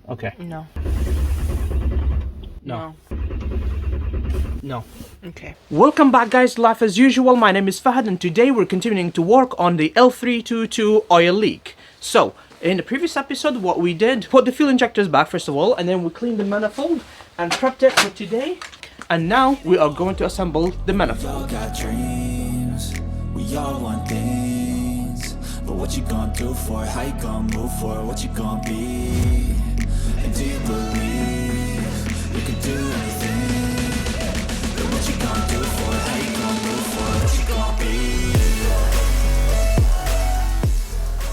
Okay. No. No. No. Okay. Welcome back, guys. Life as usual. My name is Fahed, and today we're continuing to work on the L322 oil leak. So, in the previous episode, what we did, put the fuel injectors back first of all, and then we cleaned the manifold and prepped it for today. And now we are going to assemble the manifold. We all got dreams, we all want things, but what you gonna do for it? How you gonna move for it? What you gonna be? And do you believe you can do anything? But what you gonna do for it? How you gonna move for it? What you gonna be?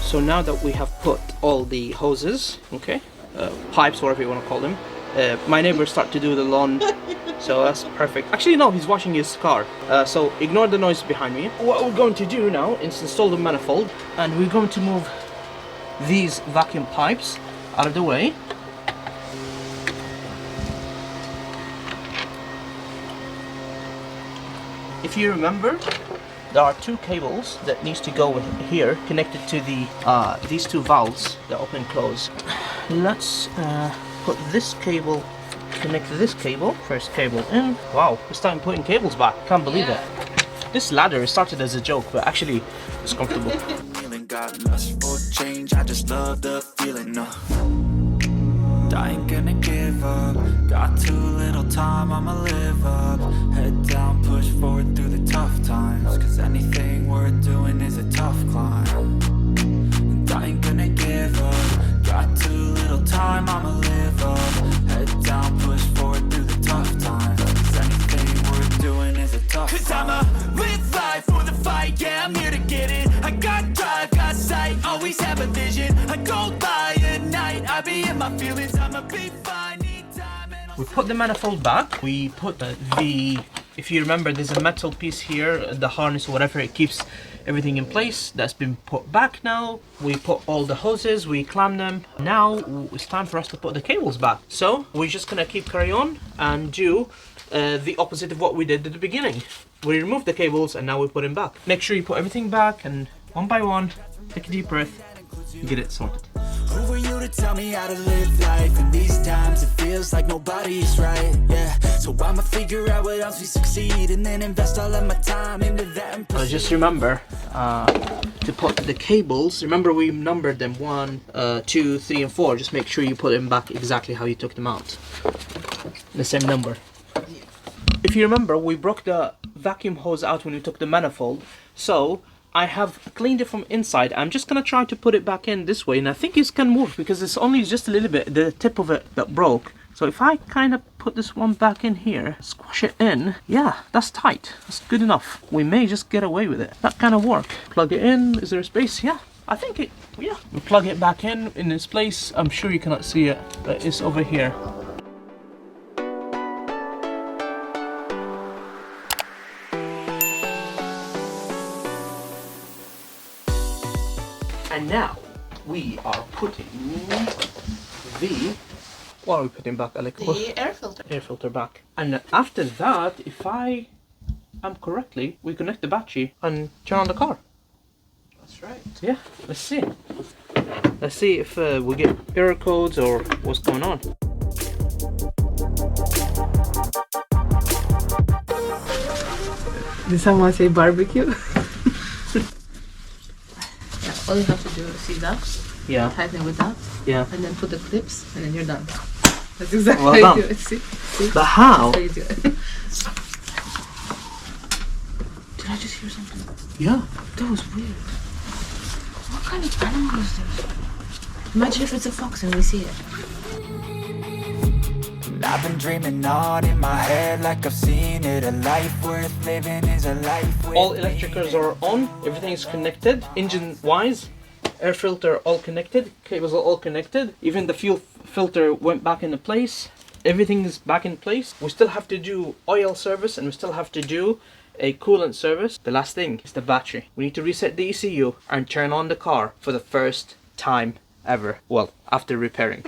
So now that we have put all the hoses, okay, pipes, whatever you want to call them, my neighbors start to do the lawn, so that's perfect. Actually, no, he's washing his car, so ignore the noise behind me. What we're going to do now is install the manifold, and we're going to move these vacuum pipes out of the way. If you remember, there are two cables that needs to go here, connected to the these two valves that open and close. Let's put this cable, connect to this cable. First cable in. Wow, we're starting putting cables back. Can't believe it. This ladder started as a joke, but actually it's comfortable. Feeling got lust for change, I just love the feeling. I ain't gonna give up. Got too little time, I'ma live up. Head down, push forward through the tough times. Cause anything worth doing is a tough climb. And I ain't gonna give up. Got too little time, I'ma live up. Head down, push forward through the tough times. Cause anything worth doing is a tough climb. Cause I'ma live life for the fight, yeah, I'm here to get it. I got drive, got sight, always have a vision. I go by at night, I be in my feelings, I'ma be fine, need time. We put the manifold back. We put if you remember, there's a metal piece here, the harness or whatever, it keeps everything in place. That's been put back now. We put all the hoses, we clamp them. Now it's time for us to put the cables back. So we're just gonna carry on and do the opposite of what we did at the beginning. We removed the cables and now we put them back. Make sure you put everything back, and one by one, take a deep breath and get it sorted. Who were you to tell me how to live life? In these times it feels like nobody's right, yeah. So I'ma figure out what else we succeed, and then invest all of my time into that and Just remember to put the cables, remember we numbered them 1, 2, 3 and 4. Just make sure you put them back exactly how you took them out, the same number. If you remember, we broke the vacuum hose out when we took the manifold, so I have cleaned it from inside. I'm just gonna try to put it back in this way, and I think it can work because it's only just a little bit, the tip of it that broke. So if I kind of put this one back in here, squash it in, yeah, that's tight. That's good enough. We may just get away with it. That kind of work. Plug it in. Is there a space? Yeah, I think it, yeah. We plug it back in its place. I'm sure you cannot see it, but it's over here. And now we are putting the, what are we putting back, Alex? The air filter. Air filter back. And after that, if I am correctly, we connect the battery and turn on the car. That's right. Yeah, let's see. Let's see if we get error codes or what's going on. Did someone say barbecue? All you have to do is see that, Yeah, tighten it with that, yeah. and then put the clips, and then you're done. That's exactly Well how done. you do it. See? But how? That's how you do it. Did I just hear something? Yeah. That was weird. What kind of animal is this? Imagine if it's a fox and we see it. I've been dreaming on in my head like I've seen it. A life worth living is a life worth All electricals are on, everything is connected, engine wise, air filter all connected, cables are all connected, even the fuel filter went back into place, everything is back in place. We still have to do oil service and we still have to do a coolant service. The last thing is the battery. We need to reset the ECU and turn on the car for the first time ever. Well, after repairing.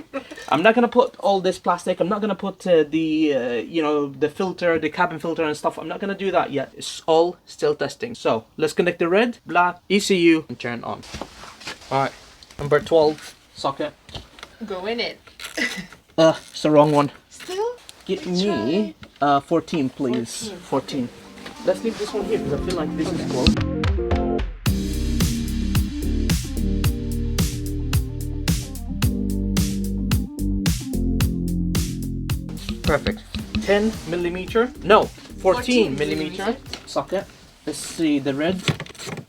I'm not gonna put all this plastic. I'm not gonna put the filter, the cabin filter and stuff. I'm not gonna do that yet. It's all still testing. So let's connect the red, black, ECU and turn on. All right, number 12 socket. Go in it. It's the wrong one. Still? Give me 14, please. 14. Let's leave this one here because I feel like this is close. Perfect. 10 millimeter. No, 14 millimeter socket. Let's see the red.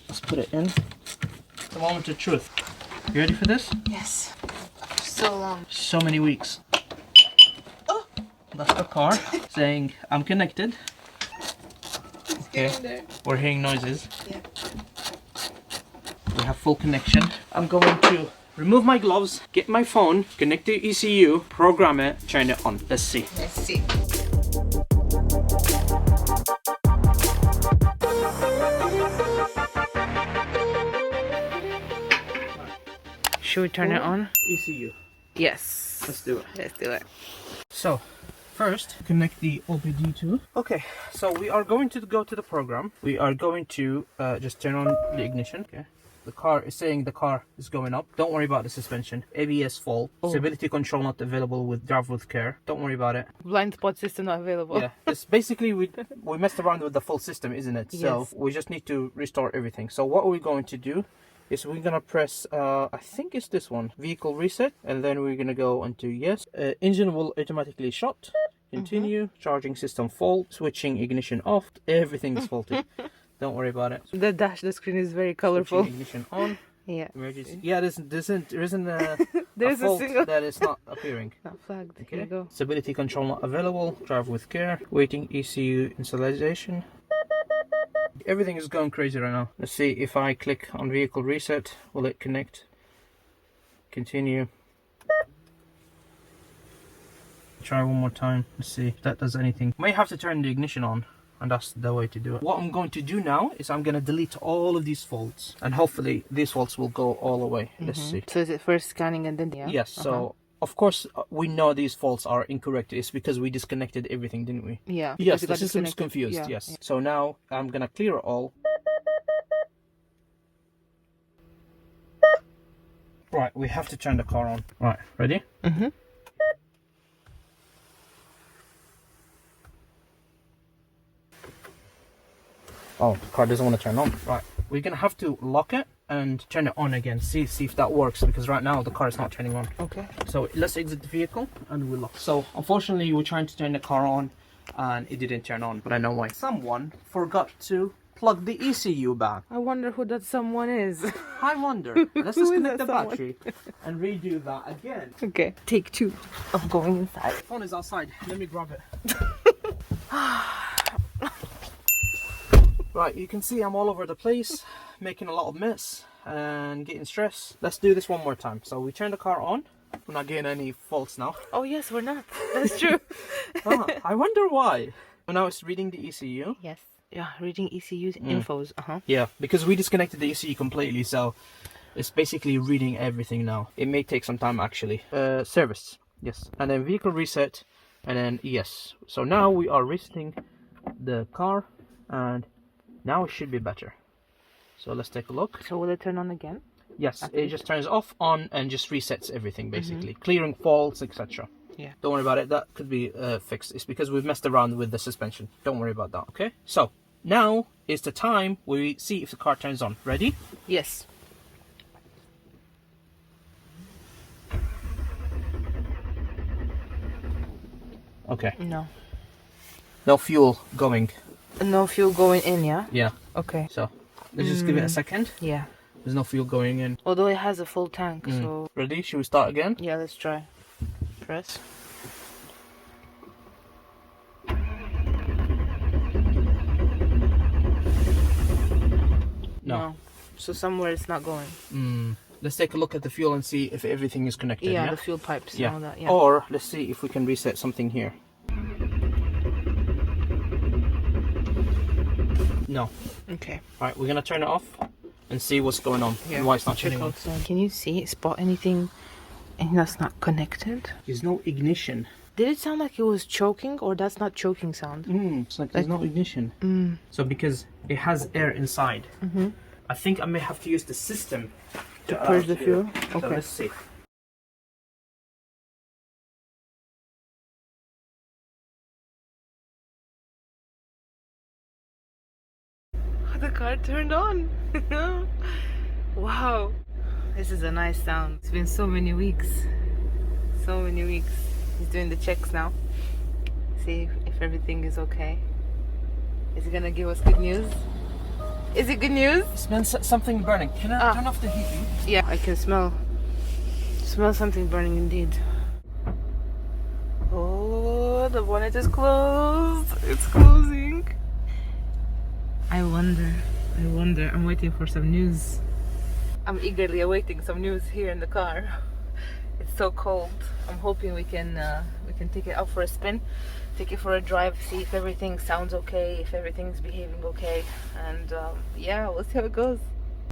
Let's put it in. The moment of truth. You ready for this? Yes. So long. So many weeks. Oh, that's the car saying I'm connected. Okay. We're hearing noises. Yeah. We have full connection. I'm going to remove my gloves, get my phone, connect the ECU, program it, turn it on. Let's see. Let's see. Should we turn it on? ECU. Yes. Let's do it. Let's do it. So, first, connect the OBD2. Okay, so we are going to go to the program. We are going to just turn on the ignition. Okay. The car is saying the car is going up. Don't worry about the suspension. ABS fault. Stability control not available with drive with care. Don't worry about it. Blind spot system not available. Yeah, it's basically we messed around with the full system, isn't it? So Yes. we just need to restore everything. So what we're going to do is we're gonna press I think it's this one, vehicle reset, and then we're gonna go into yes. Engine will automatically shut. Continue. Charging system fault. Switching ignition off. Everything is faulty. Don't worry about it. The screen is very colorful. Switching ignition on. Yeah. Emergency. Yeah, there isn't a There's a fault single that is not appearing. not flagged. Here Okay. you go. Stability control not available. Drive with care. Waiting ECU installation. Everything is going crazy right now. Let's see if I click on vehicle reset, will it connect? Continue. Try one more time. Let's see if that does anything. May have to turn the ignition on, and that's the way to do it. What I'm going to do now is I'm going to delete all of these faults, and hopefully these faults will go all away. Let's see. So is it first scanning and then yeah? Yes, so of course we know these faults are incorrect. It's because we disconnected everything, didn't we? Yeah. Yes, because it the got system's disconnected. confused, Yeah, yes. yeah. So now I'm gonna clear it all. Right, we have to turn the car on. Right, ready? Mhm. Oh, the car doesn't want to turn on. Right, we're gonna have to lock it and turn it on again. See if that works, because right now the car is not turning on. Okay. So let's exit the vehicle and we'll lock. So unfortunately we're trying to turn the car on and it didn't turn on, but I know why. Someone forgot to plug the ECU back. I wonder who that someone is. I wonder. Let's Who is disconnect that the someone? battery and redo that again. Okay. Take 2 of going inside. Phone is outside. Let me grab it. Right, you can see I'm all over the place, making a lot of mess and getting stressed. Let's do this one more time. So we turn the car on. We're not getting any faults now. Oh yes, we're not. That's true. I wonder why. So now it's reading the ECU. Yes. Yeah, reading ECU's infos. Yeah, because we disconnected the ECU completely, so it's basically reading everything now. It may take some time actually. Service, yes. And then vehicle reset, and then yes. So now we are resetting the car, and now it should be better. So let's take a look. So will it turn on again? Yes, it just turns off, on, and just resets everything basically. Clearing faults, etc. Yeah. Don't worry about it, that could be fixed. It's because we've messed around with the suspension. Don't worry about that, okay? So, now is the time we see if the car turns on. Ready? Yes. Okay. No. No fuel going. No fuel going in, yeah? Yeah. Okay. So, let's just give it a second. Yeah. There's no fuel going in. Although it has a full tank, so... Ready? Should we start again? Yeah, let's try. Press. No. So somewhere it's not going. Let's take a look at the fuel and see if everything is connected. Yeah, Yeah, the fuel pipes and yeah. all that, yeah. Or, let's see if we can reset something here. No. Okay. Alright, we're gonna turn it off and see what's going on Yeah. and why it's not Check turning on. outside. Can you spot anything that's not connected? There's no ignition. Did it sound like it was choking, or that's not choking sound? It's like there's no ignition. So because it has air inside, I think I may have to use the system To purge the fuel? So Okay. let's see. car turned on. Wow. This is a nice sound. It's been so many weeks. So many weeks. He's doing the checks now. See if everything is okay. Is he gonna give us good news? Is it good news? It smells something burning. Can I turn off the heating? Yeah, I can smell something burning indeed. Oh, the bonnet is closed. It's closing. I wonder. I'm waiting for some news. I'm eagerly awaiting some news here in the car. It's so cold. I'm hoping we can take it out for a spin, take it for a drive, see if everything sounds okay, if everything's behaving okay, and yeah, we'll see how it goes.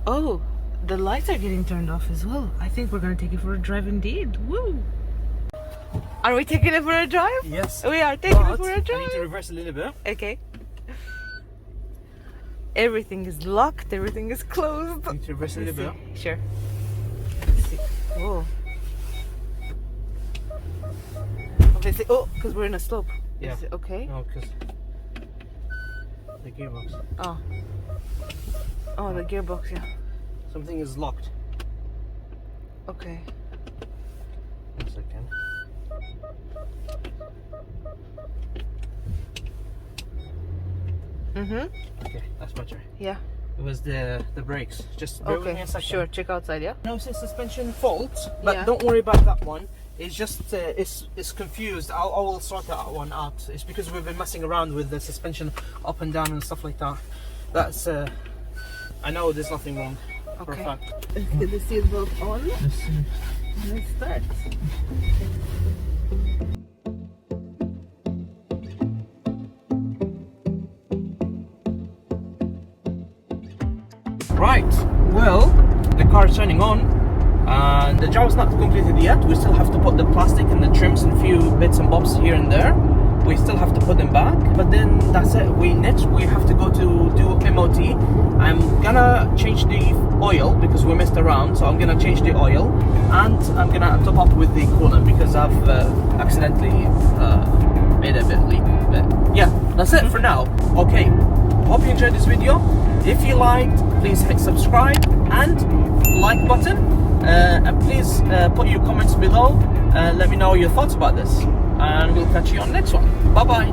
Oh, the lights are getting turned off as well. I think we're gonna take it for a drive indeed. Woo! Are we taking it for a drive? Yes. We are taking it for a drive. I need to reverse a little bit. Okay. Everything is locked. Everything is closed. I need to reverse a little bit. Sure. Let's see. Whoa. Okay. See. Oh, because we're in a slope. Yeah. Is it okay? No, because the gearbox. Oh. Oh, the gearbox. Yeah. Something is locked. Okay. 1 second. Okay, that's better. Yeah. It was the brakes. Just bear with me Okay. a second. Sure. Check outside. Yeah. No, it's a suspension fault, but Yeah. don't worry about that one. It's just it's confused. I will sort that one out. It's because we've been messing around with the suspension up and down and stuff like that. That's I know there's nothing wrong. For a Okay. fact. Get the seatbelt on. Let's see. Let's start. Right. Well, the car is turning on. And the job is not completed yet. We still have to put the plastic and the trims and a few bits and bobs here and there. We still have to put them back, but then that's it. We have to go to do MOT. I'm gonna change the oil because we messed around, so I'm gonna change the oil, and I'm gonna top up with the coolant because I've accidentally made a bit leak. But yeah, that's it for now. Okay, hope you enjoyed this video. If you liked, please hit subscribe and like button. And please put your comments below. Let me know your thoughts about this. And we'll catch you on the next one. Bye bye.